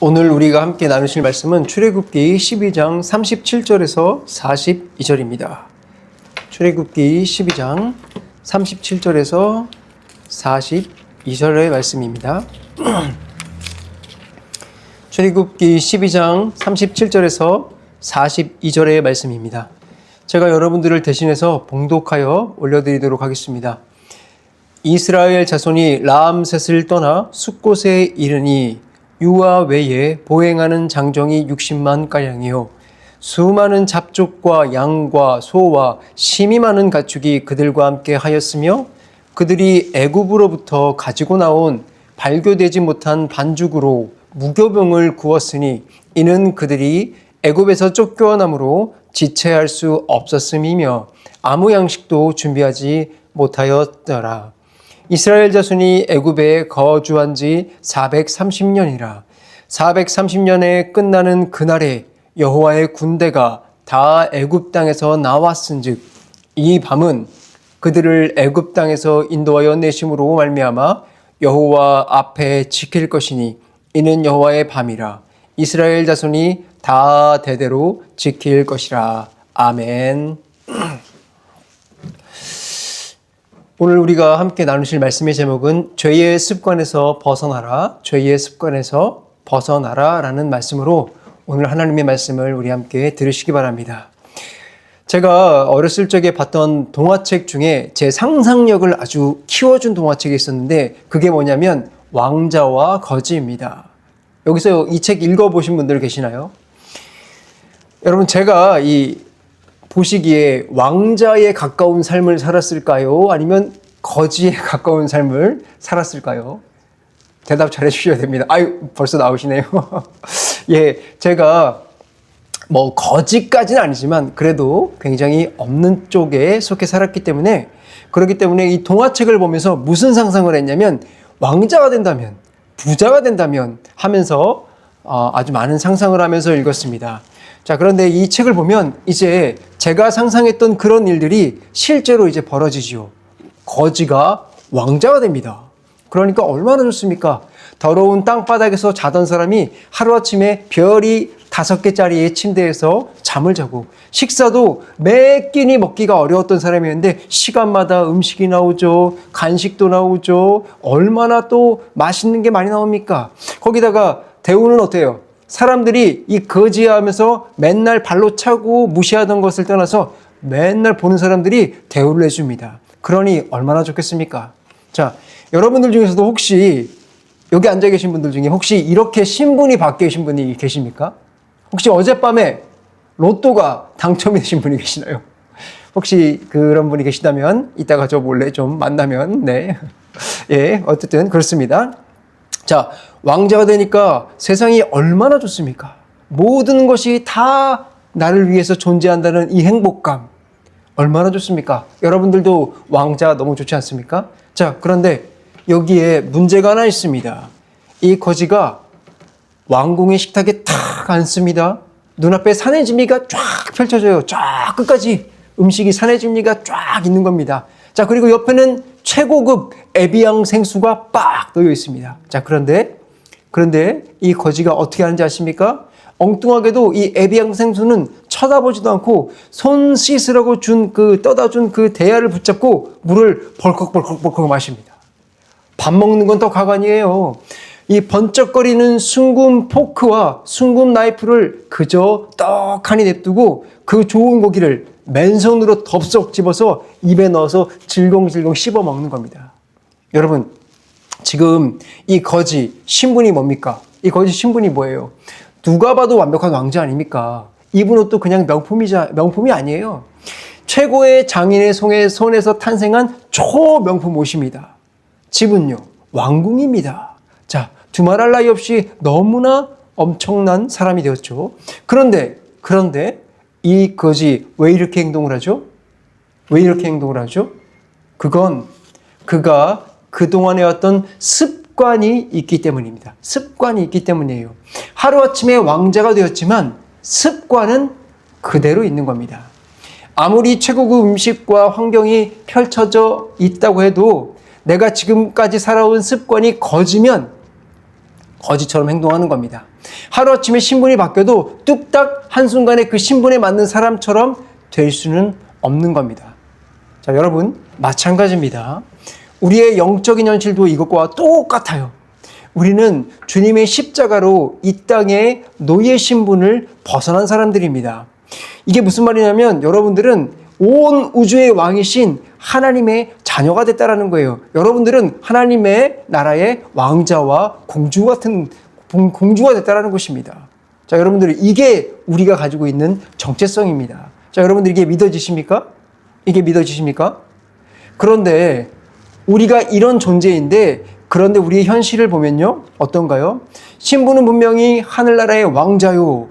오늘 우리가 함께 나누실 말씀은 출애굽기 12장 37절에서 42절입니다. 출애굽기 12장 37절에서 42절의 말씀입니다. 출애굽기 12장 37절에서 42절의 말씀입니다. 제가 여러분들을 대신해서 봉독하여 올려드리도록 하겠습니다. 이스라엘 자손이 라암셋을 떠나 숫곳에 이르니 유아 외에 보행하는 장정이 60만 가량이요 수많은 잡족과 양과 소와 심이 많은 가축이 그들과 함께 하였으며 그들이 애굽으로부터 가지고 나온 발교되지 못한 반죽으로 무교병을 구웠으니 이는 그들이 애굽에서 쫓겨남으로 지체할 수 없었음이며 아무 양식도 준비하지 못하였더라. 이스라엘 자손이 애굽에 거주한 지 430년이라 430년에 끝나는 그날에 여호와의 군대가 다 애굽 땅에서 나왔은즉 이 밤은 그들을 애굽 땅에서 인도하여 내심으로 말미암아 여호와 앞에 지킬 것이니 이는 여호와의 밤이라 이스라엘 자손이 다 대대로 지킬 것이라. 아멘. 오늘 우리가 함께 나누실 말씀의 제목은 죄의 습관에서 벗어나라, 죄의 습관에서 벗어나라 라는 말씀으로 오늘 하나님의 말씀을 우리 함께 들으시기 바랍니다. 제가 어렸을 적에 봤던 동화책 중에 제 상상력을 아주 키워준 동화책이 있었는데 그게 뭐냐면 왕자와 거지입니다. 여기서 이 책 읽어보신 분들 계시나요? 여러분, 제가 보시기에 왕자에 가까운 삶을 살았을까요? 아니면 거지에 가까운 삶을 살았을까요? 대답 잘 해주셔야 됩니다. 아유, 벌써 나오시네요. 예, 제가 거지까지는 아니지만 그래도 굉장히 없는 쪽에 속해 살았기 때문에 그렇기 때문에 이 동화책을 보면서 무슨 상상을 했냐면 왕자가 된다면, 부자가 된다면 하면서 아주 많은 상상을 하면서 읽었습니다. 자, 그런데 이 책을 보면 이제 제가 상상했던 그런 일들이 실제로 이제 벌어지지요. 거지가 왕자가 됩니다. 그러니까 얼마나 좋습니까? 더러운 땅바닥에서 자던 사람이 하루아침에 별이 5개짜리의 침대에서 잠을 자고 식사도 매 끼니 먹기가 어려웠던 사람이었는데 시간마다 음식이 나오죠. 간식도 나오죠. 얼마나 또 맛있는 게 많이 나옵니까? 거기다가 대우는 어때요? 사람들이 이 거지하면서 맨날 발로 차고 무시하던 것을 떠나서 맨날 보는 사람들이 대우를 해줍니다. 그러니 얼마나 좋겠습니까? 자, 여러분들 중에서도 혹시 여기 앉아 계신 분들 중에 혹시 이렇게 신분이 바뀌신 분이 계십니까? 혹시 어젯밤에 로또가 당첨이 되신 분이 계시나요? 혹시 그런 분이 계시다면 이따가 저 몰래 좀 만나면 예, 어쨌든 그렇습니다. 자, 왕자가 되니까 세상이 얼마나 좋습니까? 모든 것이 다 나를 위해서 존재한다는 이 행복감 얼마나 좋습니까? 여러분들도 왕자 너무 좋지 않습니까? 자, 그런데 여기에 문제가 하나 있습니다. 이 거지가 왕궁의 식탁에 탁 앉습니다. 눈앞에 산의 진미가 쫙 펼쳐져요. 쫙 끝까지 음식이 산의 진미가 쫙 있는 겁니다. 자, 그리고 옆에는 최고급 에비앙 생수가 빡 놓여 있습니다. 자, 그런데 이 거지가 어떻게 하는지 아십니까? 엉뚱하게도 이 에비앙 생수는 쳐다보지도 않고 손 씻으라고 떠다 준 그 대야를 붙잡고 물을 벌컥벌컥 마십니다. 밥 먹는 건 더 가관이에요. 이 번쩍거리는 숭금 포크와 숭금 나이프를 그저 떡하니 냅두고 그 좋은 고기를 맨손으로 덥석 집어서 입에 넣어서 질겅질겅 씹어 먹는 겁니다. 여러분, 지금 이 거지 신분이 뭡니까? 이 거지 신분이 뭐예요? 누가 봐도 완벽한 왕자 아닙니까? 입은 옷도 그냥 명품이 아니에요. 최고의 장인의 손에서 탄생한 초명품 옷입니다. 집은요, 왕궁입니다. 자, 두말할 나위 없이 너무나 엄청난 사람이 되었죠. 그런데 이 거지 왜 이렇게 행동을 하죠? 그건 그가 그동안 해왔던 습관이 있기 때문입니다. 습관이 있기 때문이에요. 하루아침에 왕자가 되었지만 습관은 그대로 있는 겁니다. 아무리 최고급 음식과 환경이 펼쳐져 있다고 해도 내가 지금까지 살아온 습관이 거지면 거지처럼 행동하는 겁니다. 하루아침에 신분이 바뀌어도 뚝딱 한순간에 그 신분에 맞는 사람처럼 될 수는 없는 겁니다. 자, 여러분, 마찬가지입니다. 우리의 영적인 현실도 이것과 똑같아요. 우리는 주님의 십자가로 이 땅의 노예 신분을 벗어난 사람들입니다. 이게 무슨 말이냐면 여러분들은 온 우주의 왕이신 하나님의 자녀가 됐다라는 거예요. 여러분들은 하나님의 나라의 왕자와 공주가 됐다라는 것입니다. 자, 여러분들, 이게 우리가 가지고 있는 정체성입니다. 자, 여러분들, 이게 믿어지십니까? 이게 믿어지십니까? 그런데 우리가 이런 존재인데, 그런데 우리의 현실을 보면요, 어떤가요? 신부는 분명히 하늘나라의 왕자요.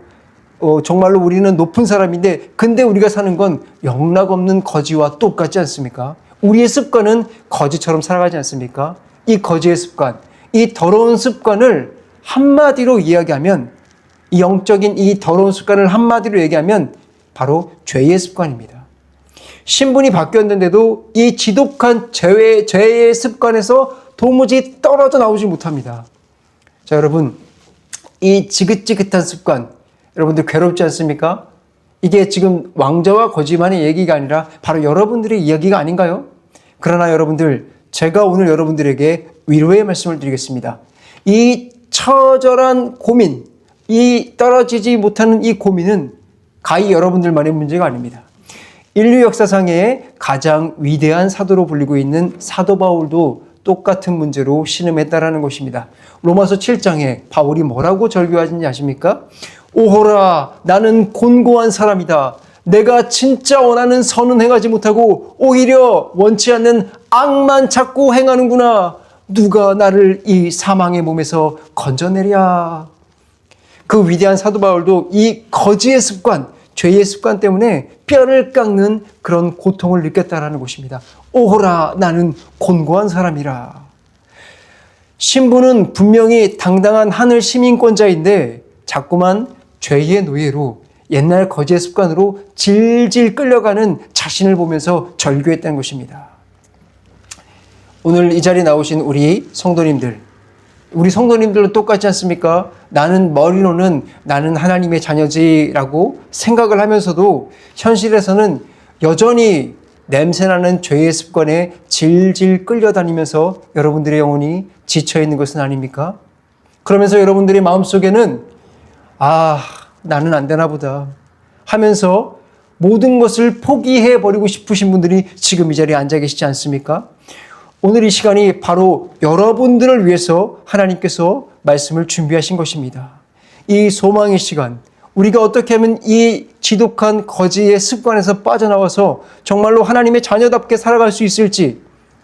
정말로 우리는 높은 사람인데, 근데 우리가 사는 건 영락없는 거지와 똑같지 않습니까? 우리의 습관은 거지처럼 살아가지 않습니까? 이 거지의 습관, 이 더러운 습관을 한마디로 이야기하면, 이 영적인 이 더러운 습관을 한마디로 얘기하면 바로 죄의 습관입니다. 신분이 바뀌었는데도 이 지독한 죄의 습관에서 도무지 떨어져 나오지 못합니다. 자, 여러분, 이 지긋지긋한 습관, 여러분들 괴롭지 않습니까? 이게 지금 왕자와 거지만의 얘기가 아니라 바로 여러분들의 이야기가 아닌가요? 그러나 여러분들, 제가 오늘 여러분들에게 위로의 말씀을 드리겠습니다. 이 처절한 고민, 이 떨어지지 못하는 이 고민은 가히 여러분들만의 문제가 아닙니다. 인류 역사상의 가장 위대한 사도로 불리고 있는 사도 바울도 똑같은 문제로 신음했다라는 것입니다. 로마서 7장에 바울이 뭐라고 절규하는지 아십니까? 오호라, 나는 곤고한 사람이다. 내가 진짜 원하는 선은 행하지 못하고 오히려 원치 않는 악만 찾고 행하는구나. 누가 나를 이 사망의 몸에서 건져내랴. 그 위대한 사도 바울도 이 거지의 습관, 죄의 습관 때문에 뼈를 깎는 그런 고통을 느꼈다라는 것입니다. 오호라, 나는 곤고한 사람이라. 신부는 분명히 당당한 하늘 시민권자인데 자꾸만 죄의 노예로, 옛날 거지의 습관으로 질질 끌려가는 자신을 보면서 절규했다는 것입니다. 오늘 이 자리에 나오신 우리 성도님들도 똑같지 않습니까? 나는 머리로는 나는 하나님의 자녀지라고 생각을 하면서도 현실에서는 여전히 냄새나는 죄의 습관에 질질 끌려다니면서 여러분들의 영혼이 지쳐있는 것은 아닙니까? 그러면서 여러분들의 마음속에는 나는 안 되나 보다 하면서 모든 것을 포기해버리고 싶으신 분들이 지금 이 자리에 앉아 계시지 않습니까? 오늘 이 시간이 바로 여러분들을 위해서 하나님께서 말씀을 준비하신 것입니다. 이 소망의 시간, 우리가 어떻게 하면 이 지독한 거지의 습관에서 빠져나와서 정말로 하나님의 자녀답게 살아갈 수 있을지,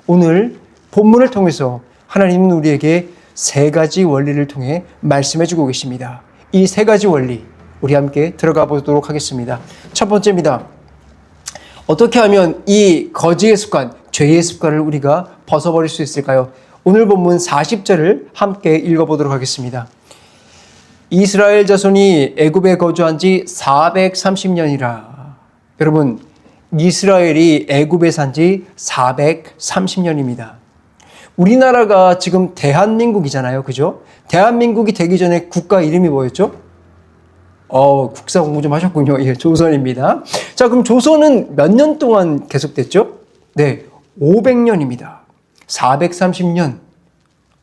오늘 본문을 통해서 하나님은 우리에게 세 가지 원리를 통해 말씀해 주고 계십니다. 이 세 가지 원리, 우리 함께 들어가 보도록 하겠습니다. 첫 번째입니다. 어떻게 하면 이 거지의 습관, 죄의 습관을 우리가 벗어버릴 수 있을까요? 오늘 본문 40절을 함께 읽어보도록 하겠습니다. 이스라엘 자손이 애굽에 거주한 지 430년이라. 여러분, 이스라엘이 애굽에 산 지 430년입니다. 우리나라가 지금 대한민국이잖아요. 그죠? 대한민국이 되기 전에 국가 이름이 뭐였죠? 국사 공부 좀 하셨군요. 예, 조선입니다. 자, 그럼 조선은 몇 년 동안 계속됐죠? 네, 500년입니다. 430년.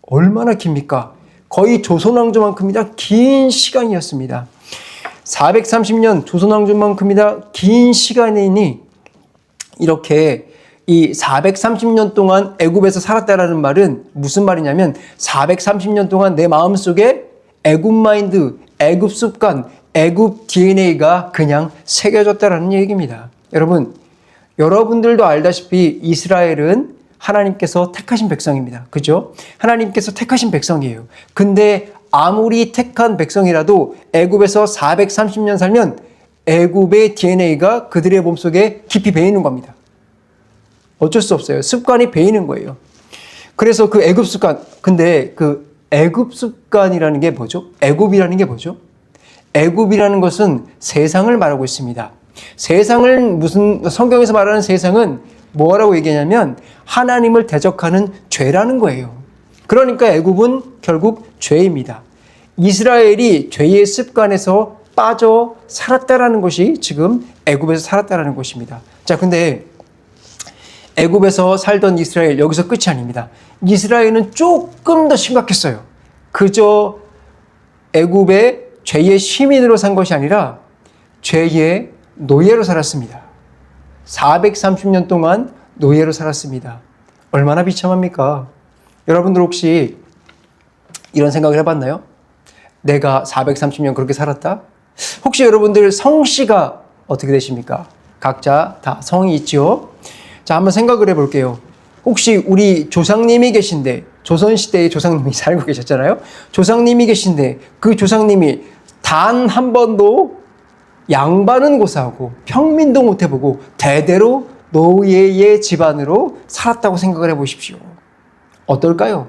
얼마나 깁니까? 거의 조선왕조만큼이나 긴 시간이었습니다. 430년 조선왕조만큼이나 긴 시간이니 이렇게 이 430년 동안 애굽에서 살았다라는 말은 무슨 말이냐면 430년 동안 내 마음속에 애굽 마인드, 애굽 습관, 애굽 DNA가 그냥 새겨졌다라는 얘기입니다. 여러분들도 알다시피 이스라엘은 하나님께서 택하신 백성입니다. 그죠? 하나님께서 택하신 백성이에요. 근데 아무리 택한 백성이라도 애굽에서 430년 살면 애굽의 DNA가 그들의 몸속에 깊이 배이는 겁니다. 어쩔 수 없어요. 습관이 배이는 거예요. 그래서 그 애굽 습관, 근데 그 애굽 습관이라는 게 뭐죠? 애굽이라는 게 뭐죠? 애굽이라는 것은 세상을 말하고 있습니다. 성경에서 말하는 세상은 뭐라고 얘기하냐면 하나님을 대적하는 죄라는 거예요. 그러니까 애굽은 결국 죄입니다. 이스라엘이 죄의 습관에서 빠져 살았다라는 것이 지금 애굽에서 살았다라는 것입니다. 자, 근데 애굽에서 살던 이스라엘 여기서 끝이 아닙니다. 이스라엘은 조금 더 심각했어요. 그저 애굽의 죄의 시민으로 산 것이 아니라 죄의 노예로 살았습니다. 430년 동안 노예로 살았습니다. 얼마나 비참합니까? 여러분들 혹시 이런 생각을 해봤나요? 내가 430년 그렇게 살았다? 혹시 여러분들 성씨가 어떻게 되십니까? 각자 다 성이 있죠? 자, 한번 생각을 해볼게요. 혹시 우리 조상님이 계신데, 조선시대에 조상님이 살고 계셨잖아요? 조상님이 계신데, 그 조상님이 단 한 번도 양반은 고사하고 평민도 못 해보고 대대로 노예의 집안으로 살았다고 생각을 해보십시오. 어떨까요?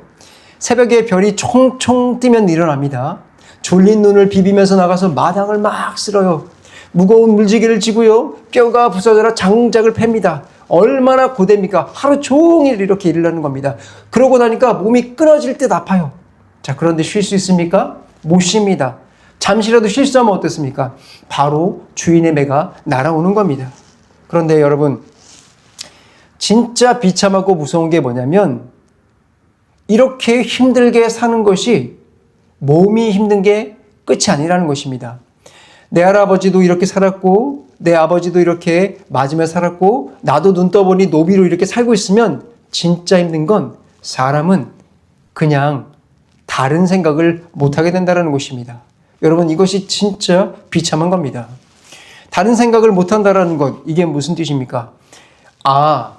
새벽에 별이 총총 뜨면 일어납니다. 졸린 눈을 비비면서 나가서 마당을 막 쓸어요. 무거운 물지개를 지고요. 뼈가 부서져라 장작을 팹니다. 얼마나 고됩니까? 하루 종일 이렇게 일을 하는 겁니다. 그러고 나니까 몸이 끊어질 듯 아파요. 자, 그런데 쉴 수 있습니까? 못 쉽니다. 잠시라도 실수하면 어떻습니까? 바로 주인의 매가 날아오는 겁니다. 그런데 여러분, 진짜 비참하고 무서운 게 뭐냐면 이렇게 힘들게 사는 것이 몸이 힘든 게 끝이 아니라는 것입니다. 내 할아버지도 이렇게 살았고 내 아버지도 이렇게 맞으며 살았고 나도 눈 떠보니 노비로 이렇게 살고 있으면 진짜 힘든 건 사람은 그냥 다른 생각을 못하게 된다는 것입니다. 여러분, 이것이 진짜 비참한 겁니다. 다른 생각을 못한다는 것, 이게 무슨 뜻입니까? 아,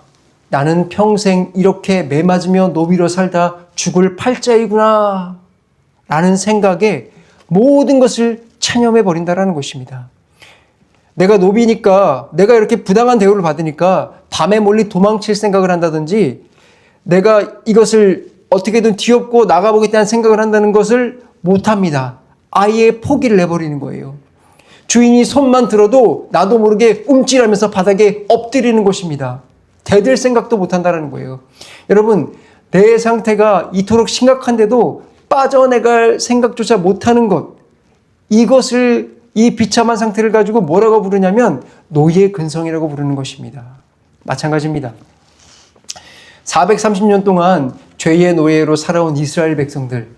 나는 평생 이렇게 매 맞으며 노비로 살다 죽을 팔자이구나 라는 생각에 모든 것을 체념해 버린다는 것입니다. 내가 노비니까, 내가 이렇게 부당한 대우를 받으니까 밤에 몰리 도망칠 생각을 한다든지 내가 이것을 어떻게든 뒤엎고 나가보겠다는 생각을 한다는 것을 못합니다. 아예 포기를 해버리는 거예요. 주인이 손만 들어도 나도 모르게 움찔하면서 바닥에 엎드리는 것입니다. 대들 생각도 못한다는 거예요. 여러분, 내 상태가 이토록 심각한데도 빠져나갈 생각조차 못하는 것, 이것을, 이 비참한 상태를 가지고 뭐라고 부르냐면 노예 근성이라고 부르는 것입니다. 마찬가지입니다. 430년 동안 죄의 노예로 살아온 이스라엘 백성들,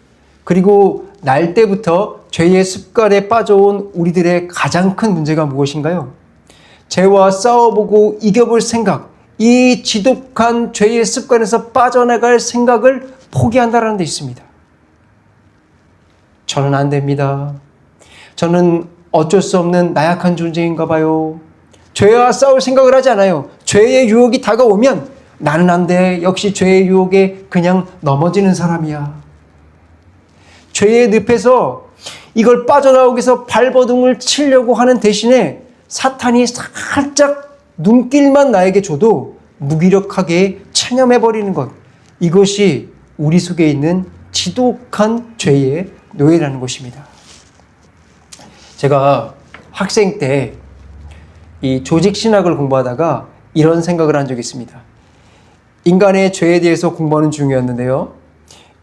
그리고 날 때부터 죄의 습관에 빠져온 우리들의 가장 큰 문제가 무엇인가요? 죄와 싸워보고 이겨볼 생각, 이 지독한 죄의 습관에서 빠져나갈 생각을 포기한다는 데 있습니다. 저는 안 됩니다. 저는 어쩔 수 없는 나약한 존재인가 봐요. 죄와 싸울 생각을 하지 않아요. 죄의 유혹이 다가오면 나는 안 돼. 역시 죄의 유혹에 그냥 넘어지는 사람이야. 죄의 늪에서 이걸 빠져나오기 위해서 발버둥을 치려고 하는 대신에 사탄이 살짝 눈길만 나에게 줘도 무기력하게 체념해버리는 것, 이것이 우리 속에 있는 지독한 죄의 노예라는 것입니다. 제가 학생 때 이 조직신학을 공부하다가 이런 생각을 한 적이 있습니다. 인간의 죄에 대해서 공부하는 중이었는데요.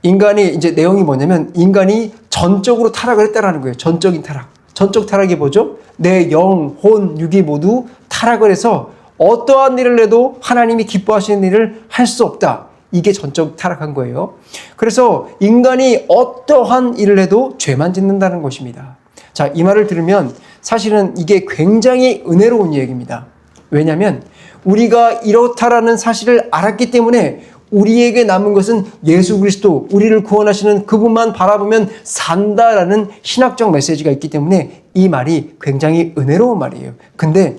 인간이, 이제 내용이 뭐냐면 인간이 전적으로 타락을 했다라는 거예요. 전적인 타락. 전적 타락이 뭐죠? 내 영, 혼, 육이 모두 타락을 해서 어떠한 일을 해도 하나님이 기뻐하시는 일을 할 수 없다. 이게 전적 타락한 거예요. 그래서 인간이 어떠한 일을 해도 죄만 짓는다는 것입니다. 자, 이 말을 들으면 사실은 이게 굉장히 은혜로운 얘기입니다. 왜냐하면 우리가 이렇다라는 사실을 알았기 때문에 우리에게 남은 것은 예수 그리스도, 우리를 구원하시는 그분만 바라보면 산다라는 신학적 메시지가 있기 때문에 이 말이 굉장히 은혜로운 말이에요. 근데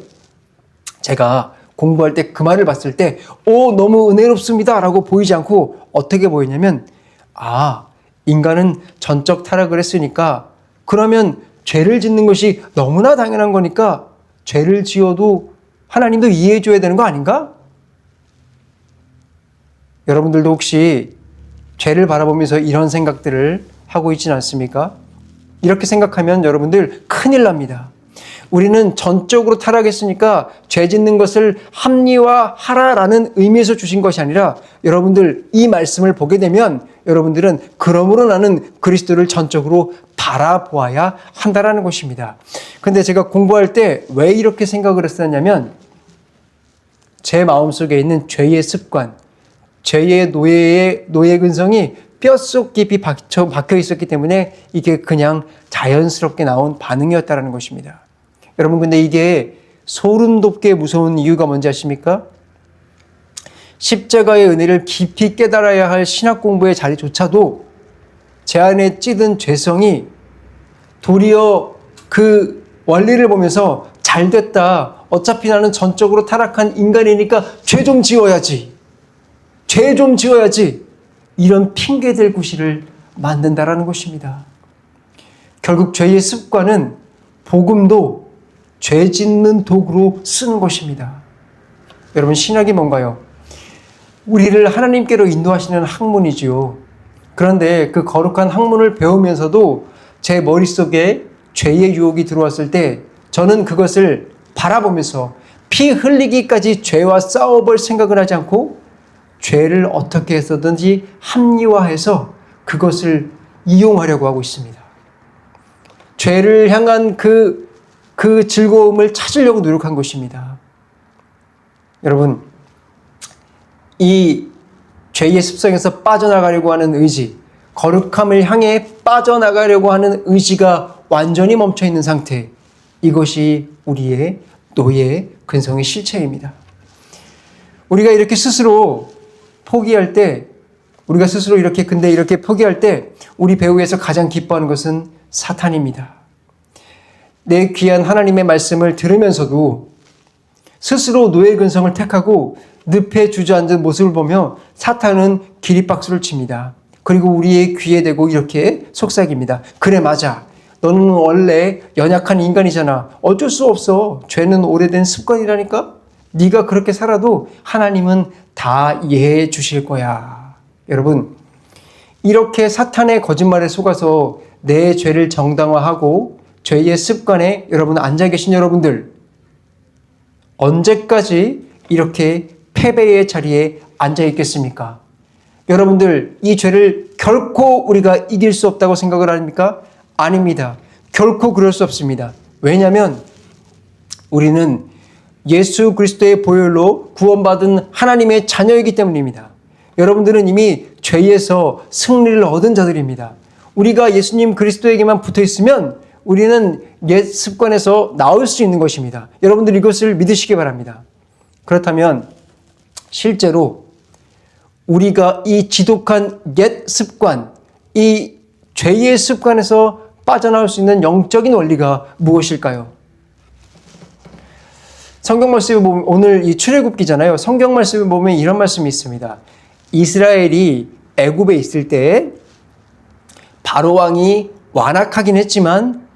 제가 공부할 때 그 말을 봤을 때 너무 은혜롭습니다 라고 보이지 않고 어떻게 보이냐면, 아, 인간은 전적 타락을 했으니까 그러면 죄를 짓는 것이 너무나 당연한 거니까 죄를 지어도 하나님도 이해해 줘야 되는 거 아닌가? 여러분들도 혹시 죄를 바라보면서 이런 생각들을 하고 있지는 않습니까? 이렇게 생각하면 여러분들 큰일 납니다. 우리는 전적으로 타락했으니까 죄 짓는 것을 합리화하라라는 의미에서 주신 것이 아니라 여러분들 이 말씀을 보게 되면 여러분들은 그러므로 나는 그리스도를 전적으로 바라보아야 한다라는 것입니다. 근데 제가 공부할 때 왜 이렇게 생각을 했었냐면 제 마음속에 있는 죄의 습관, 죄의 노예 근성이 뼛속 깊이 박혀 있었기 때문에 이게 그냥 자연스럽게 나온 반응이었다는 것입니다. 여러분, 근데 이게 소름 돋게 무서운 이유가 뭔지 아십니까? 십자가의 은혜를 깊이 깨달아야 할 신학 공부의 자리조차도 제 안에 찌든 죄성이 도리어 그 원리를 보면서 잘 됐다. 어차피 나는 전적으로 타락한 인간이니까 죄 좀 지어야지. 죄 좀 지어야지. 이런 핑계댈 구실을 만든다라는 것입니다. 결국 죄의 습관은 복음도 죄 짓는 도구로 쓰는 것입니다. 여러분, 신학이 뭔가요? 우리를 하나님께로 인도하시는 학문이지요. 그런데 그 거룩한 학문을 배우면서도 제 머릿속에 죄의 유혹이 들어왔을 때 저는 그것을 바라보면서 피 흘리기까지 죄와 싸워볼 생각을 하지 않고 죄를 어떻게 해서든지 합리화해서 그것을 이용하려고 하고 있습니다. 죄를 향한 그 즐거움을 찾으려고 노력한 것입니다. 여러분, 이 죄의 습성에서 빠져나가려고 하는 의지, 거룩함을 향해 빠져나가려고 하는 의지가 완전히 멈춰있는 상태, 이것이 우리의 노예 근성의 실체입니다. 우리가 이렇게 스스로 포기할 때, 이렇게 포기할 때 우리 배후에서 가장 기뻐하는 것은 사탄입니다. 내 귀한 하나님의 말씀을 들으면서도 스스로 노예 근성을 택하고 늪에 주저앉은 모습을 보며 사탄은 기립박수를 칩니다. 그리고 우리의 귀에 대고 이렇게 속삭입니다. 그래, 맞아. 너는 원래 연약한 인간이잖아. 어쩔 수 없어. 죄는 오래된 습관이라니까. 네가 그렇게 살아도 하나님은 다 이해해 주실 거야. 여러분, 이렇게 사탄의 거짓말에 속아서 내 죄를 정당화하고 죄의 습관에 여러분 앉아 계신 여러분들, 언제까지 이렇게 패배의 자리에 앉아 있겠습니까? 여러분들, 이 죄를 결코 우리가 이길 수 없다고 생각을 합니까? 아닙니다. 결코 그럴 수 없습니다. 왜냐하면 우리는 예수 그리스도의 보혈로 구원받은 하나님의 자녀이기 때문입니다. 여러분들은 이미 죄에서 승리를 얻은 자들입니다. 우리가 예수님 그리스도에게만 붙어 있으면 우리는 옛 습관에서 나올 수 있는 것입니다. 여러분들 이것을 믿으시기 바랍니다. 그렇다면 실제로 우리가 이 지독한 옛 습관, 이 죄의 습관에서 빠져나올 수 있는 영적인 원리가 무엇일까요? 성경 말씀을 보면, 오늘 이 출애굽기잖아요. 성경 말씀을 보면 이런 말씀이 있습니다. 이스라엘이 애굽에 있을 때 바로 왕이 완악하긴 했지만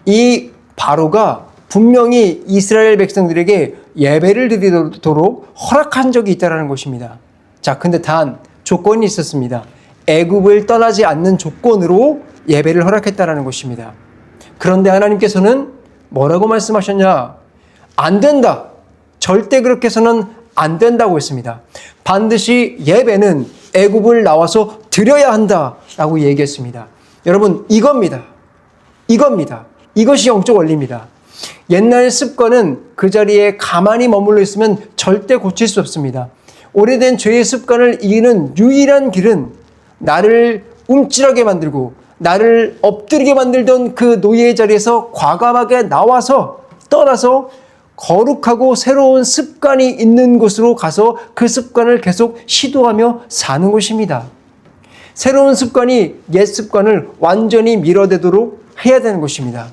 이 바로가 분명히 이스라엘 백성들에게 예배를 드리도록 허락한 적이 있다는 것입니다. 자, 근데 단 조건이 있었습니다. 애굽을 떠나지 않는 조건으로 예배를 허락했다는 것입니다. 그런데 하나님께서는 뭐라고 말씀하셨냐? 안 된다. 절대 그렇게 해서는 안 된다고 했습니다. 반드시 예배는 애굽을 나와서 드려야 한다라고 얘기했습니다. 여러분, 이겁니다. 이것이 영적 원리입니다. 옛날 습관은 그 자리에 가만히 머물러 있으면 절대 고칠 수 없습니다. 오래된 죄의 습관을 이기는 유일한 길은 나를 움찔하게 만들고 나를 엎드리게 만들던 그 노예의 자리에서 과감하게 떠나서 거룩하고 새로운 습관이 있는 곳으로 가서 그 습관을 계속 시도하며 사는 것입니다. 새로운 습관이 옛 습관을 완전히 밀어내도록 해야 되는 것입니다.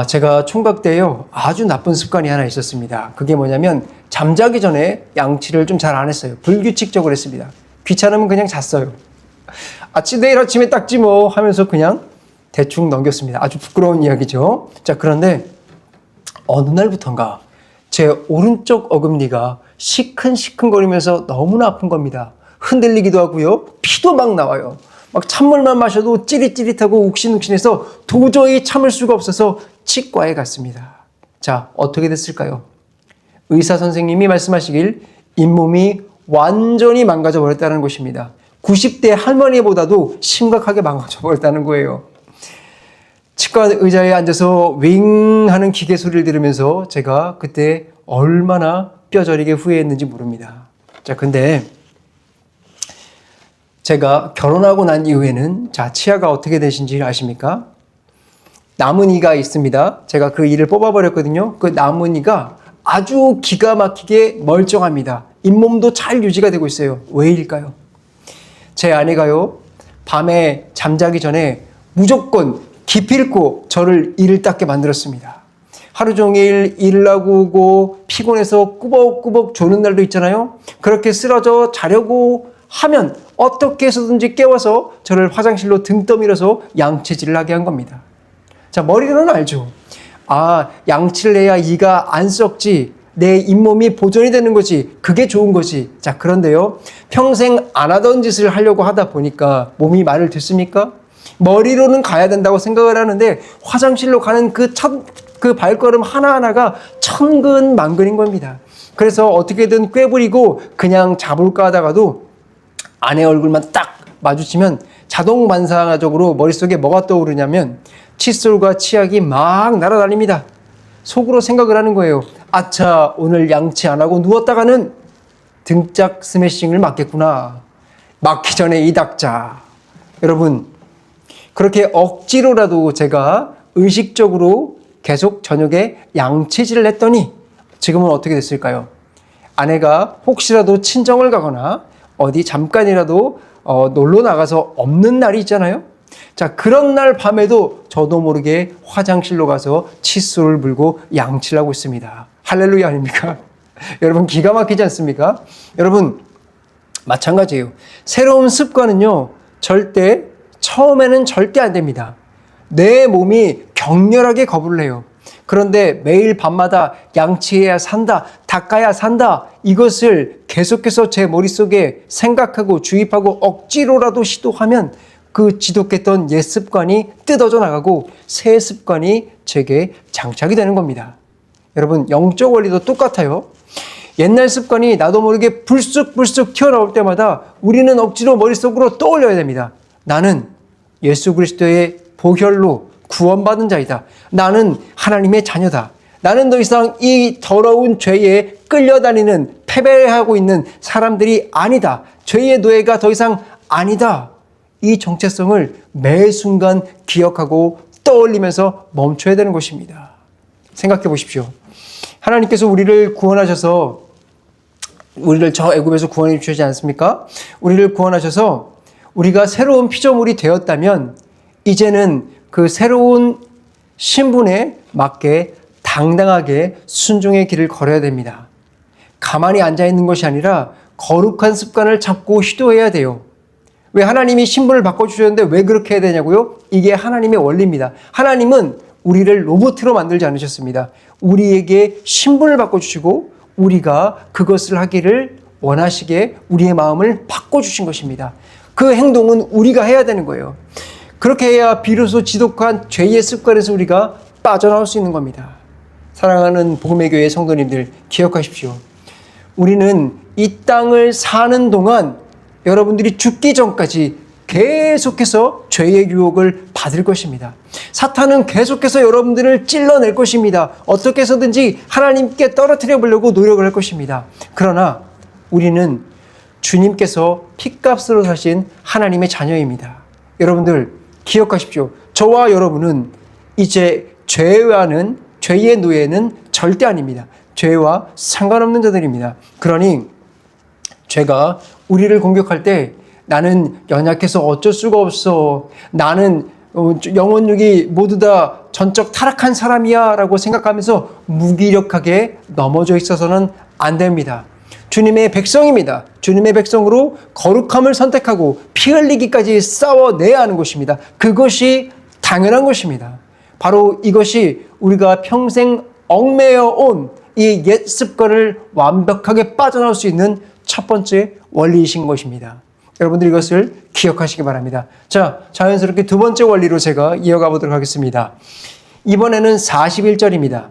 제가 총각 때요, 아주 나쁜 습관이 하나 있었습니다. 그게 뭐냐면 잠자기 전에 양치를 좀 잘 안 했어요. 불규칙적으로 했습니다. 귀찮으면 그냥 잤어요. 내일 아침에 닦지 뭐 하면서 그냥 대충 넘겼습니다. 아주 부끄러운 이야기죠. 자, 그런데 어느 날부턴가 제 오른쪽 어금니가 시큰시큰거리면서 너무나 아픈 겁니다. 흔들리기도 하고요. 피도 막 나와요. 막 찬물만 마셔도 찌릿찌릿하고 욱신욱신해서 도저히 참을 수가 없어서 치과에 갔습니다. 자, 어떻게 됐을까요? 의사 선생님이 말씀하시길 잇몸이 완전히 망가져 버렸다는 것입니다. 90대 할머니보다도 심각하게 망가져 버렸다는 거예요. 치과 의자에 앉아서 윙 하는 기계 소리를 들으면서 제가 그때 얼마나 뼈저리게 후회했는지 모릅니다. 자, 근데 제가 결혼하고 난 이후에는 치아가 어떻게 되신지 아십니까? 남은 이가 있습니다. 제가 그 이를 뽑아버렸거든요. 그 남은 이가 아주 기가 막히게 멀쩡합니다. 잇몸도 잘 유지가 되고 있어요. 왜일까요? 제 아내가요, 밤에 잠자기 전에 무조건 기필코 저를 이를 닦게 만들었습니다. 하루 종일 일을 하고 오고 피곤해서 꾸벅꾸벅 조는 날도 있잖아요. 그렇게 쓰러져 자려고 하면 어떻게 해서든지 깨워서 저를 화장실로 등 떠밀어서 양치질을 하게 한 겁니다. 자, 머리로는 알죠. 아, 양치를 해야 이가 안 썩지, 내 잇몸이 보존이 되는 거지, 그게 좋은 거지. 자, 그런데요, 평생 안 하던 짓을 하려고 하다 보니까 몸이 말을 듣습니까? 머리로는 가야 된다고 생각을 하는데 화장실로 가는 그 발걸음 하나하나가 천근만근인 겁니다. 그래서 어떻게든 꾀부리고 그냥 잡을까 하다가도 아내 얼굴만 딱 마주치면 자동 반사적으로 머릿속에 뭐가 떠오르냐면 칫솔과 치약이 막 날아다닙니다. 속으로 생각을 하는 거예요. 아차, 오늘 양치 안 하고 누웠다가는 등짝 스매싱을 맞겠구나. 맞기 전에 이 닦자. 여러분, 그렇게 억지로라도 제가 의식적으로 계속 저녁에 양치질을 했더니 지금은 어떻게 됐을까요? 아내가 혹시라도 친정을 가거나 어디 잠깐이라도 놀러 나가서 없는 날이 있잖아요. 자, 그런 날 밤에도 저도 모르게 화장실로 가서 칫솔을 물고 양치를 하고 있습니다. 할렐루야 아닙니까? 여러분, 기가 막히지 않습니까? 여러분, 마찬가지예요. 새로운 습관은요, 처음에는 절대 안 됩니다. 내 몸이 격렬하게 거부를 해요. 그런데 매일 밤마다 양치해야 산다, 닦아야 산다, 이것을 계속해서 제 머릿속에 생각하고 주입하고 억지로라도 시도하면 그 지독했던 옛 습관이 뜯어져 나가고 새 습관이 제게 장착이 되는 겁니다. 여러분, 영적 원리도 똑같아요. 옛날 습관이 나도 모르게 불쑥불쑥 튀어나올 때마다 우리는 억지로 머릿속으로 떠올려야 됩니다. 나는 예수 그리스도의 보혈로 구원받은 자이다. 나는 하나님의 자녀다. 나는 더 이상 이 더러운 죄에 끌려다니는, 패배하고 있는 사람들이 아니다. 죄의 노예가 더 이상 아니다. 이 정체성을 매 순간 기억하고 떠올리면서 멈춰야 되는 것입니다. 생각해 보십시오. 하나님께서 우리를 구원하셔서, 우리를 저 애굽에서 구원해 주시지 않습니까? 우리를 구원하셔서 우리가 새로운 피조물이 되었다면 이제는 그 새로운 신분에 맞게 당당하게 순종의 길을 걸어야 됩니다. 가만히 앉아있는 것이 아니라 거룩한 습관을 잡고 시도해야 돼요. 왜 하나님이 신분을 바꿔주셨는데 왜 그렇게 해야 되냐고요? 이게 하나님의 원리입니다. 하나님은 우리를 로봇으로 만들지 않으셨습니다. 우리에게 신분을 바꿔주시고 우리가 그것을 하기를 원하시게 우리의 마음을 바꿔주신 것입니다. 그 행동은 우리가 해야 되는 거예요. 그렇게 해야 비로소 지독한 죄의 습관에서 우리가 빠져나올 수 있는 겁니다. 사랑하는 복음의 교회 성도님들, 기억하십시오. 우리는 이 땅을 사는 동안 여러분들이 죽기 전까지 계속해서 죄의 유혹을 받을 것입니다. 사탄은 계속해서 여러분들을 찔러낼 것입니다. 어떻게 해서든지 하나님께 떨어뜨려 보려고 노력을 할 것입니다. 그러나 우리는 주님께서 핏값으로 사신 하나님의 자녀입니다. 여러분들 기억하십시오. 저와 여러분은 이제 죄의 노예는 절대 아닙니다. 죄와 상관없는 자들입니다. 그러니 죄가 우리를 공격할 때 나는 연약해서 어쩔 수가 없어, 나는 영혼육이 모두 다 전적 타락한 사람이야 라고 생각하면서 무기력하게 넘어져 있어서는 안 됩니다. 주님의 백성입니다. 주님의 백성으로 거룩함을 선택하고 피 흘리기까지 싸워내야 하는 것입니다. 그것이 당연한 것입니다. 바로 이것이 우리가 평생 얽매여 온 이 옛 습관을 완벽하게 빠져나올 수 있는 첫 번째 원리이신 것입니다. 여러분들 이것을 기억하시기 바랍니다. 자, 자연스럽게 두 번째 원리로 제가 이어가 보도록 하겠습니다. 이번에는 41절입니다.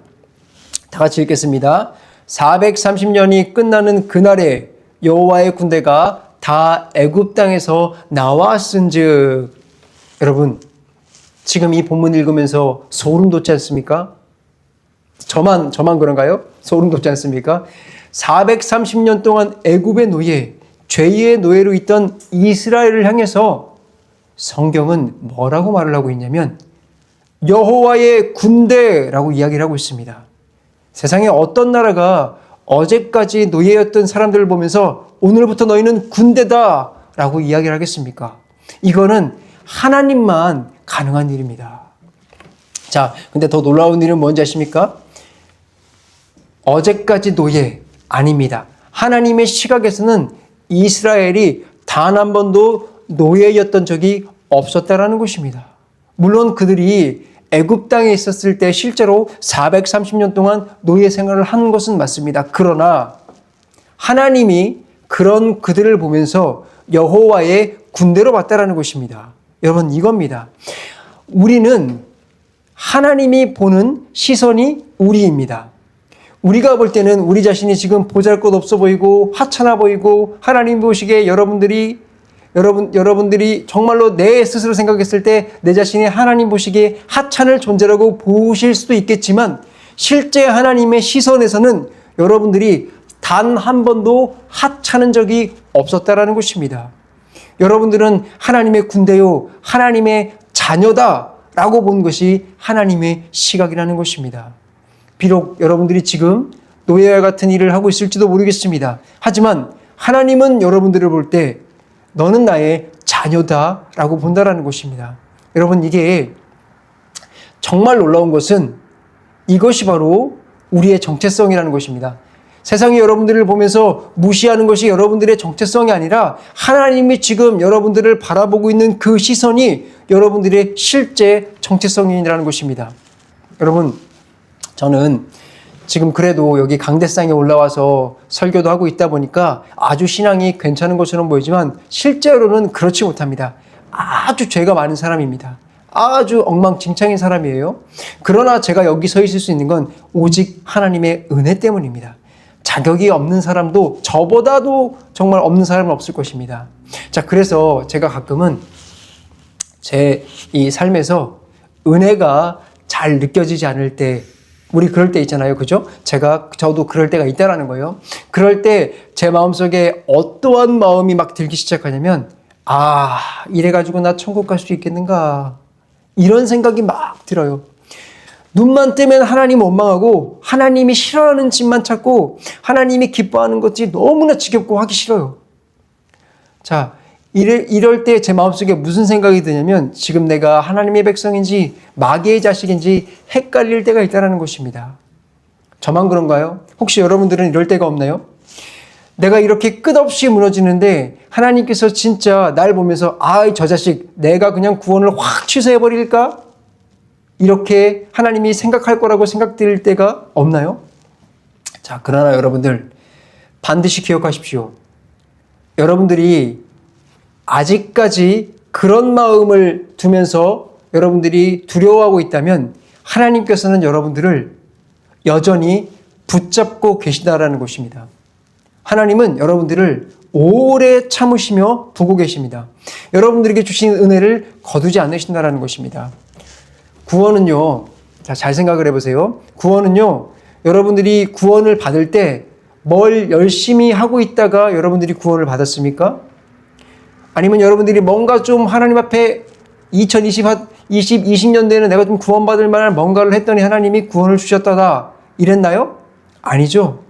다 같이 읽겠습니다. 430년이 끝나는 그날에 여호와의 군대가 다 애굽 땅에서 나왔은즉. 여러분, 지금 이 본문 읽으면서 소름 돋지 않습니까? 저만 그런가요? 소름 돋지 않습니까? 430년 동안 애굽의 노예, 죄의 노예로 있던 이스라엘을 향해서 성경은 뭐라고 말을 하고 있냐면 여호와의 군대라고 이야기를 하고 있습니다. 세상에 어떤 나라가 어제까지 노예였던 사람들을 보면서 오늘부터 너희는 군대다 라고 이야기를 하겠습니까? 이거는 하나님만 가능한 일입니다. 자, 근데 더 놀라운 일은 뭔지 아십니까? 어제까지 노예 아닙니다. 하나님의 시각에서는 이스라엘이 단 한 번도 노예였던 적이 없었다라는 것입니다. 물론 그들이 애굽 땅에 있었을 때 실제로 430년 동안 노예 생활을 한 것은 맞습니다. 그러나 하나님이 그런 그들을 보면서 여호와의 군대로 봤다라는 것입니다. 여러분, 이겁니다. 우리는 하나님이 보는 시선이 우리입니다. 우리가 볼 때는 우리 자신이 지금 보잘것없어 보이고 하찮아 보이고 하나님 보시기에 여러분들이 정말로 내 스스로 생각했을 때 내 자신이 하나님 보시기에 하찮을 존재라고 보실 수도 있겠지만 실제 하나님의 시선에서는 여러분들이 단 한 번도 하찮은 적이 없었다라는 것입니다. 여러분들은 하나님의 군대요, 하나님의 자녀다라고 본 것이 하나님의 시각이라는 것입니다. 비록 여러분들이 지금 노예와 같은 일을 하고 있을지도 모르겠습니다. 하지만 하나님은 여러분들을 볼 때 너는 나의 자녀다라고 본다라는 것입니다. 여러분, 이게 정말 놀라운 것은 이것이 바로 우리의 정체성이라는 것입니다. 세상이 여러분들을 보면서 무시하는 것이 여러분들의 정체성이 아니라 하나님이 지금 여러분들을 바라보고 있는 그 시선이 여러분들의 실제 정체성이라는 것입니다. 여러분, 저는 지금 그래도 여기 강대상에 올라와서 설교도 하고 있다 보니까 아주 신앙이 괜찮은 것처럼 보이지만 실제로는 그렇지 못합니다. 아주 죄가 많은 사람입니다. 아주 엉망진창인 사람이에요. 그러나 제가 여기 서 있을 수 있는 건 오직 하나님의 은혜 때문입니다. 자격이 없는 사람도 저보다도 정말 없는 사람은 없을 것입니다. 자, 그래서 제가 가끔은 제 이 삶에서 은혜가 잘 느껴지지 않을 때, 우리 그럴 때 있잖아요. 그죠? 저도 그럴 때가 있다라는 거예요. 그럴 때 제 마음속에 어떠한 마음이 막 들기 시작하냐면, 이래가지고 나 천국 갈 수 있겠는가? 이런 생각이 막 들어요. 눈만 뜨면 하나님 원망하고 하나님이 싫어하는 짓만 찾고 하나님이 기뻐하는 것이 너무나 지겹고 하기 싫어요. 자, 이럴 때 제 마음속에 무슨 생각이 드냐면 지금 내가 하나님의 백성인지 마귀의 자식인지 헷갈릴 때가 있다는 것입니다. 저만 그런가요? 혹시 여러분들은 이럴 때가 없나요? 내가 이렇게 끝없이 무너지는데 하나님께서 진짜 날 보면서 저 자식 내가 그냥 구원을 확 취소해버릴까? 이렇게 하나님이 생각할 거라고 생각될 때가 없나요? 자, 그러나 여러분들 반드시 기억하십시오. 여러분들이 아직까지 그런 마음을 두면서 여러분들이 두려워하고 있다면 하나님께서는 여러분들을 여전히 붙잡고 계시다라는 것입니다. 하나님은 여러분들을 오래 참으시며 보고 계십니다. 여러분들에게 주신 은혜를 거두지 않으신다라는 것입니다. 구원은요, 잘 생각을 해보세요. 구원은요, 여러분들이 구원을 받을 때 뭘 열심히 하고 있다가 여러분들이 구원을 받았습니까? 아니면 여러분들이 뭔가 좀 하나님 앞에 20년대에는 내가 좀 구원받을 만한 뭔가를 했더니 하나님이 구원을 주셨다다 이랬나요? 아니죠.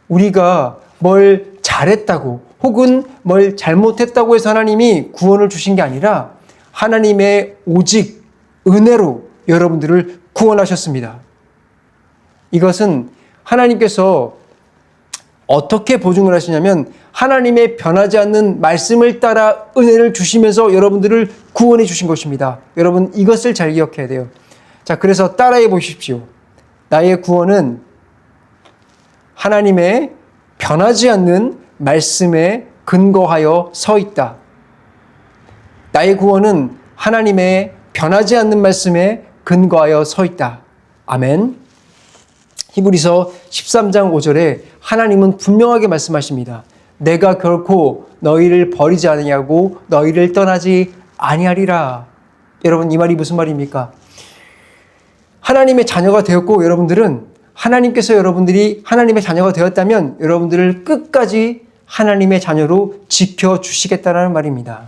우리가 뭘 잘했다고 혹은 뭘 잘못했다고 해서 하나님이 구원을 주신 게 아니라 하나님의 오직 은혜로 여러분들을 구원하셨습니다. 이것은 하나님께서 어떻게 보증을 하시냐면 하나님의 변하지 않는 말씀을 따라 은혜를 주시면서 여러분들을 구원해 주신 것입니다. 여러분, 이것을 잘 기억해야 돼요. 자, 그래서 따라해 보십시오. 나의 구원은 하나님의 변하지 않는 말씀에 근거하여 서 있다. 나의 구원은 하나님의 변하지 않는 말씀에 근거하여 서 있다. 아멘. 히브리서 13장 5절에 하나님은 분명하게 말씀하십니다. 내가 결코 너희를 버리지 아니하고 너희를 떠나지 아니하리라. 여러분, 이 말이 무슨 말입니까? 하나님의 자녀가 되었고 여러분들은 하나님께서 여러분들이 하나님의 자녀가 되었다면 여러분들을 끝까지 하나님의 자녀로 지켜주시겠다는 말입니다.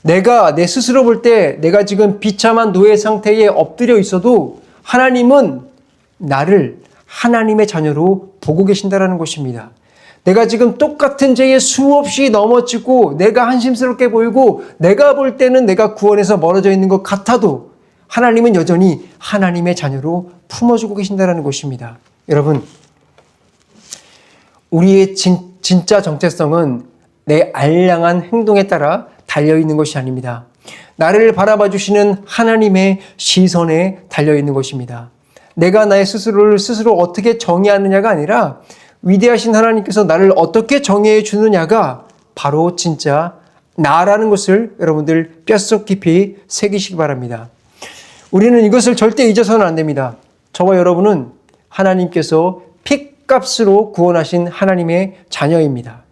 내가 내 스스로 볼 때 내가 지금 비참한 노예 상태에 엎드려 있어도 하나님은 나를 하나님의 자녀로 보고 계신다는 것입니다. 내가 지금 똑같은 죄에 수없이 넘어지고 내가 한심스럽게 보이고 내가 볼 때는 내가 구원에서 멀어져 있는 것 같아도 하나님은 여전히 하나님의 자녀로 품어주고 계신다는 것입니다. 여러분, 우리의 진짜 정체성은 내 알량한 행동에 따라 달려있는 것이 아닙니다. 나를 바라봐 주시는 하나님의 시선에 달려있는 것입니다. 내가 나의 스스로를 스스로 어떻게 정의하느냐가 아니라 위대하신 하나님께서 나를 어떻게 정의해 주느냐가 바로 진짜 나라는 것을 여러분들 뼛속 깊이 새기시기 바랍니다. 우리는 이것을 절대 잊어서는 안 됩니다. 저와 여러분은 하나님께서 핏값으로 구원하신 하나님의 자녀입니다.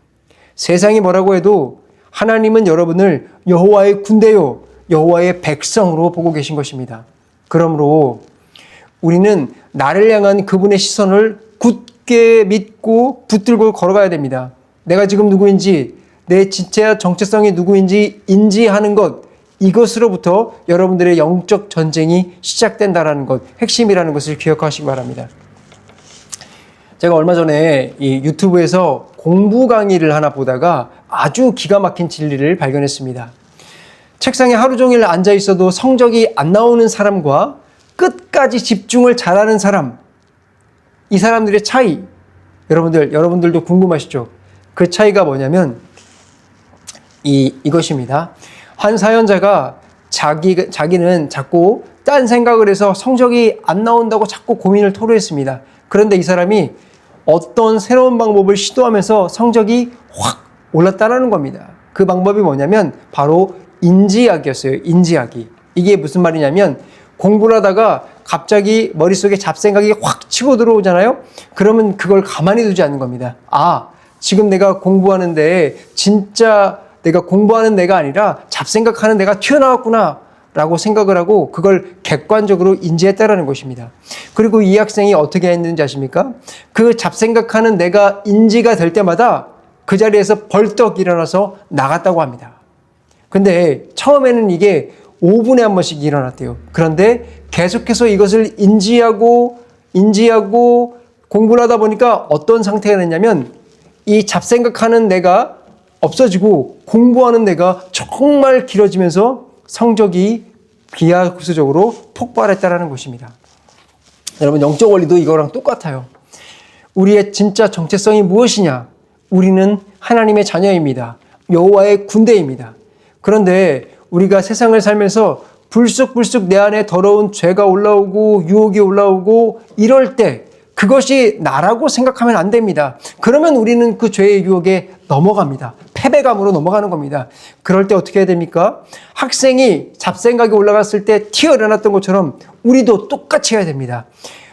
세상이 뭐라고 해도 하나님은 여러분을 여호와의 군대요, 여호와의 백성으로 보고 계신 것입니다. 그러므로 우리는 나를 향한 그분의 시선을 굳게 믿고 붙들고 걸어가야 됩니다. 내가 지금 누구인지, 내 진짜 정체성이 누구인지 인지하는 것, 이것으로부터 여러분들의 영적 전쟁이 시작된다는 것, 핵심이라는 것을 기억하시기 바랍니다. 제가 얼마 전에 이 유튜브에서 공부 강의를 하나 보다가 아주 기가 막힌 진리를 발견했습니다. 책상에 하루 종일 앉아 있어도 성적이 안 나오는 사람과 끝까지 집중을 잘하는 사람, 이 사람들의 차이, 여러분들도 궁금하시죠? 그 차이가 뭐냐면 이것입니다. 한 사연자가 자기는 자꾸 딴 생각을 해서 성적이 안 나온다고 자꾸 고민을 토로했습니다. 그런데 이 사람이 어떤 새로운 방법을 시도하면서 성적이 확 올랐다는 겁니다. 그 방법이 뭐냐면 바로 인지하기였어요. 인지하기. 이게 무슨 말이냐면 공부를 하다가 갑자기 머릿속에 잡생각이 확 치고 들어오잖아요. 그러면 그걸 가만히 두지 않는 겁니다. 아, 지금 내가 공부하는데 진짜 내가 공부하는 내가 아니라 잡생각하는 내가 튀어나왔구나 라고 생각을 하고 그걸 객관적으로 인지했다라는 것입니다. 그리고 이 학생이 어떻게 했는지 아십니까? 그 잡생각하는 내가 인지가 될 때마다 그 자리에서 벌떡 일어나서 나갔다고 합니다. 근데 처음에는 이게 5분에 한 번씩 일어났대요. 그런데 계속해서 이것을 인지하고 공부를 하다 보니까 어떤 상태가 됐냐면 이 잡생각하는 내가 없어지고 공부하는 내가 정말 길어지면서 성적이 기하급수적으로 폭발했다는 것입니다. 여러분, 영적 원리도 이거랑 똑같아요. 우리의 진짜 정체성이 무엇이냐? 우리는 하나님의 자녀입니다. 여호와의 군대입니다. 그런데 우리가 세상을 살면서 불쑥불쑥 내 안에 더러운 죄가 올라오고 유혹이 올라오고 이럴 때 그것이 나라고 생각하면 안 됩니다. 그러면 우리는 그 죄의 유혹에 넘어갑니다. 패배감으로 넘어가는 겁니다. 그럴 때 어떻게 해야 됩니까? 학생이 잡생각이 올라갔을 때 튀어일어났던 것처럼 우리도 똑같이 해야 됩니다.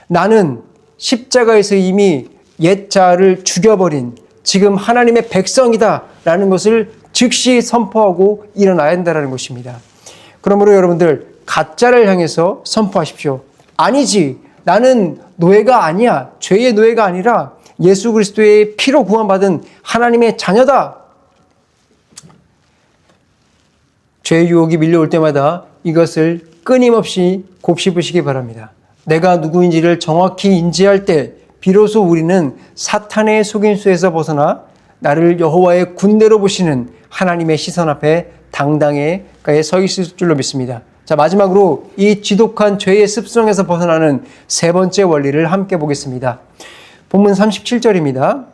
나는 십자가에서 이미 옛 자아를 죽여버린 지금 하나님의 백성이다 라는 것을 즉시 선포하고 일어나야 한다는 것입니다. 그러므로 여러분들 가짜를 향해서 선포하십시오. 아니지, 나는 노예가 아니야. 죄의 노예가 아니라 예수 그리스도의 피로 구원받은 하나님의 자녀다. 죄의 유혹이 밀려올 때마다 이것을 끊임없이 곱씹으시기 바랍니다. 내가 누구인지를 정확히 인지할 때 비로소 우리는 사탄의 속임수에서 벗어나 나를 여호와의 군대로 보시는 하나님의 시선 앞에 당당히 서 있을 줄로 믿습니다. 자, 마지막으로 이 지독한 죄의 습성에서 벗어나는 세 번째 원리를 함께 보겠습니다. 본문 37절입니다.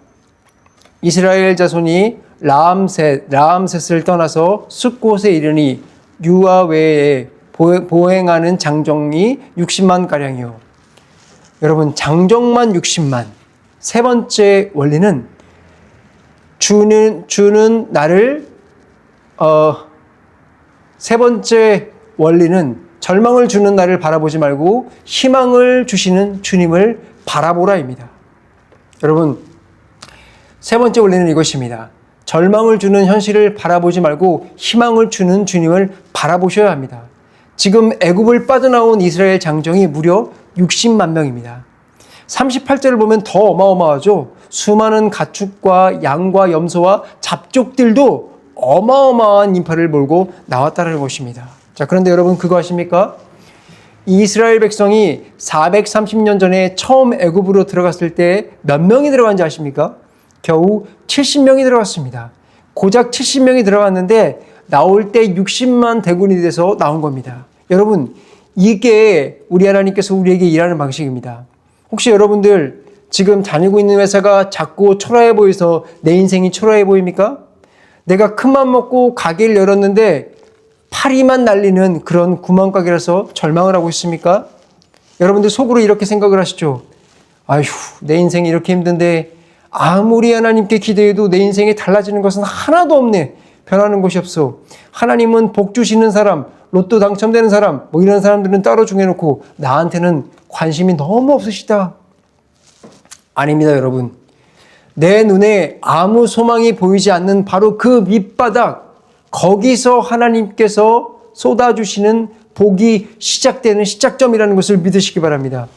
이스라엘 자손이 라암셋을 떠나서 숫곳에 이르니 유아 외에 보행하는 장정이 60만 가량이요. 여러분, 장정만 60만. 세 번째 원리는 주는 나를 세 번째 원리는 절망을 주는 나를 바라보지 말고 희망을 주시는 주님을 바라보라입니다. 여러분, 세 번째 원리는 이것입니다. 절망을 주는 현실을 바라보지 말고 희망을 주는 주님을 바라보셔야 합니다. 지금 애굽을 빠져나온 이스라엘 장정이 무려 60만 명입니다. 38절을 보면 더 어마어마하죠. 수많은 가축과 양과 염소와 잡족들도 어마어마한 인파를 몰고 나왔다는 것입니다. 자, 그런데 여러분 그거 아십니까? 이스라엘 백성이 430년 전에 처음 애굽으로 들어갔을 때 몇 명이 들어간지 아십니까? 겨우 70명이 들어갔습니다. 고작 70명이 들어갔는데 나올 때 60만 대군이 돼서 나온 겁니다. 여러분, 이게 우리 하나님께서 우리에게 일하는 방식입니다. 혹시 여러분들 지금 다니고 있는 회사가 작고 초라해 보여서 내 인생이 초라해 보입니까? 내가 큰맘 먹고 가게를 열었는데 파리만 날리는 그런 구멍가게라서 절망을 하고 있습니까? 여러분들 속으로 이렇게 생각을 하시죠. 아휴, 내 인생이 이렇게 힘든데 아무리 하나님께 기도해도 내 인생에 달라지는 것은 하나도 없네. 변하는 것이 없어. 하나님은 복 주시는 사람, 로또 당첨되는 사람, 뭐 이런 사람들은 따로 중해놓고 나한테는 관심이 너무 없으시다. 아닙니다, 여러분. 내 눈에 아무 소망이 보이지 않는 바로 그 밑바닥, 거기서 하나님께서 쏟아주시는 복이 시작되는 시작점이라는 것을 믿으시기 바랍니다.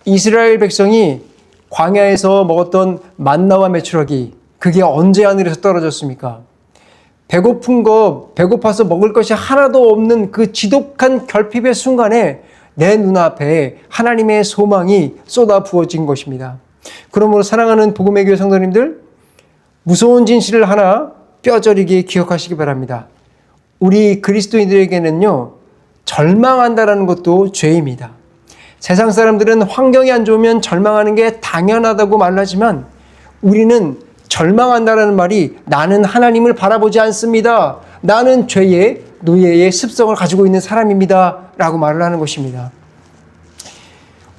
이스라엘 백성이 광야에서 먹었던 만나와 메추라기, 그게 언제 하늘에서 떨어졌습니까? 배고픈 거, 배고파서 먹을 것이 하나도 없는 그 지독한 결핍의 순간에 내 눈앞에 하나님의 소망이 쏟아 부어진 것입니다. 그러므로 사랑하는 복음의 교회 성도님들, 무서운 진실을 하나 뼈저리게 기억하시기 바랍니다. 우리 그리스도인들에게는요, 절망한다라는 것도 죄입니다. 세상 사람들은 환경이 안 좋으면 절망하는 게 당연하다고 말하지만 우리는 절망한다라는 말이 나는 하나님을 바라보지 않습니다. 나는 죄의 노예의 습성을 가지고 있는 사람입니다. 라고 말을 하는 것입니다.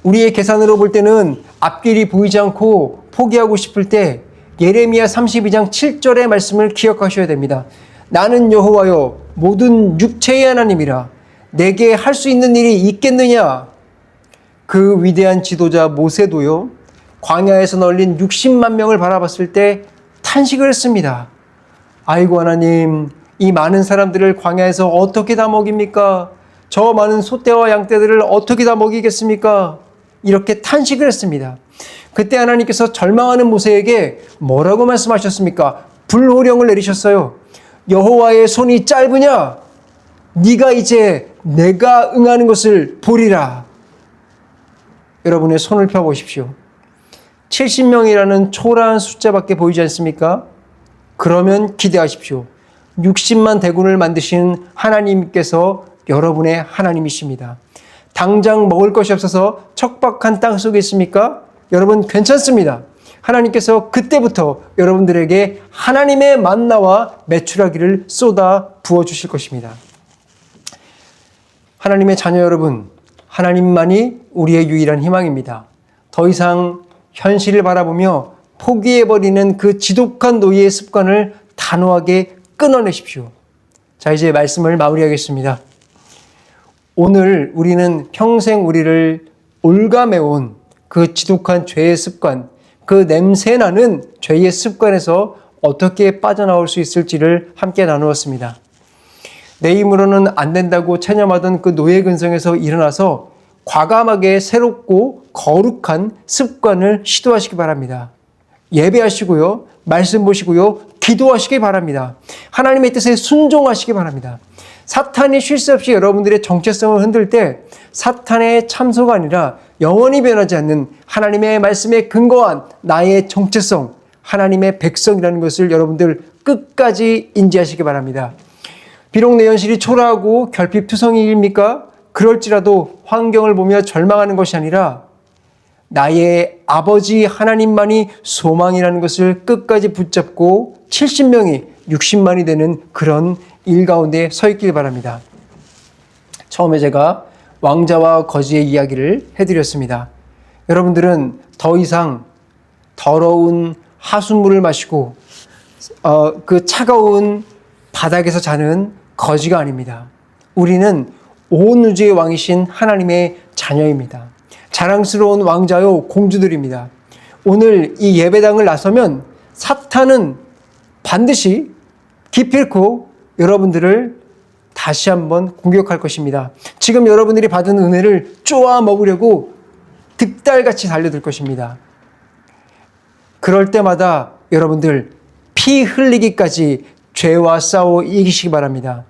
우리의 계산으로 볼 때는 앞길이 보이지 않고 포기하고 싶을 때 예레미야 32장 7절의 말씀을 기억하셔야 됩니다. 나는 여호와여 모든 육체의 하나님이라 내게 할 수 있는 일이 있겠느냐. 그 위대한 지도자 모세도요, 광야에서 널린 60만 명을 바라봤을 때 탄식을 했습니다. 아이고 하나님, 이 많은 사람들을 광야에서 어떻게 다 먹입니까? 저 많은 소떼와 양떼들을 어떻게 다 먹이겠습니까? 이렇게 탄식을 했습니다. 그때 하나님께서 절망하는 모세에게 뭐라고 말씀하셨습니까? 불호령을 내리셨어요. 여호와의 손이 짧으냐? 네가 이제 내가 응하는 것을 보리라. 여러분의 손을 펴보십시오. 70명이라는 초라한 숫자밖에 보이지 않습니까? 그러면 기대하십시오. 60만 대군을 만드신 하나님께서 여러분의 하나님이십니다. 당장 먹을 것이 없어서 척박한 땅 속에 있습니까? 여러분 괜찮습니다. 하나님께서 그때부터 여러분들에게 하나님의 만나와 메추라기를 쏟아 부어주실 것입니다. 하나님의 자녀 여러분, 하나님만이 우리의 유일한 희망입니다. 더 이상 현실을 바라보며 포기해버리는 그 지독한 노예의 습관을 단호하게 끊어내십시오. 자, 이제 말씀을 마무리하겠습니다. 오늘 우리는 평생 우리를 올가매온 그 지독한 죄의 습관, 그 냄새나는 죄의 습관에서 어떻게 빠져나올 수 있을지를 함께 나누었습니다. 내 힘으로는 안 된다고 체념하던 그 노예 근성에서 일어나서 과감하게 새롭고 거룩한 습관을 시도하시기 바랍니다. 예배하시고요, 말씀 보시고요, 기도하시기 바랍니다. 하나님의 뜻에 순종하시기 바랍니다. 사탄이 쉴 새 없이 여러분들의 정체성을 흔들 때 사탄의 참소가 아니라 영원히 변하지 않는 하나님의 말씀에 근거한 나의 정체성, 하나님의 백성이라는 것을 여러분들 끝까지 인지하시기 바랍니다. 비록 내 현실이 초라하고 결핍투성이입니까? 그럴지라도 환경을 보며 절망하는 것이 아니라 나의 아버지 하나님만이 소망이라는 것을 끝까지 붙잡고 70명이 60만이 되는 그런 일 가운데 서 있길 바랍니다. 처음에 제가 왕자와 거지의 이야기를 해드렸습니다. 여러분들은 더 이상 더러운 하수물을 마시고 그 차가운 바닥에서 자는 거지가 아닙니다. 우리는 온 우주의 왕이신 하나님의 자녀입니다. 자랑스러운 왕자요 공주들입니다. 오늘 이 예배당을 나서면 사탄은 반드시 기필코 여러분들을 다시 한번 공격할 것입니다. 지금 여러분들이 받은 은혜를 쪼아 먹으려고 득달같이 달려들 것입니다. 그럴 때마다 여러분들 피 흘리기까지 죄와 싸워 이기시기 바랍니다.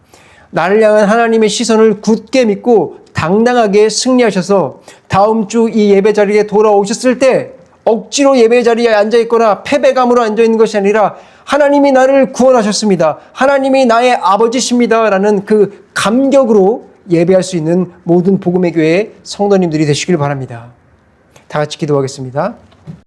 나를 향한 하나님의 시선을 굳게 믿고 당당하게 승리하셔서 다음 주 이 예배 자리에 돌아오셨을 때 억지로 예배 자리에 앉아있거나 패배감으로 앉아있는 것이 아니라 하나님이 나를 구원하셨습니다. 하나님이 나의 아버지십니다. 라는 그 감격으로 예배할 수 있는 모든 복음의 교회 성도님들이 되시길 바랍니다. 다 같이 기도하겠습니다.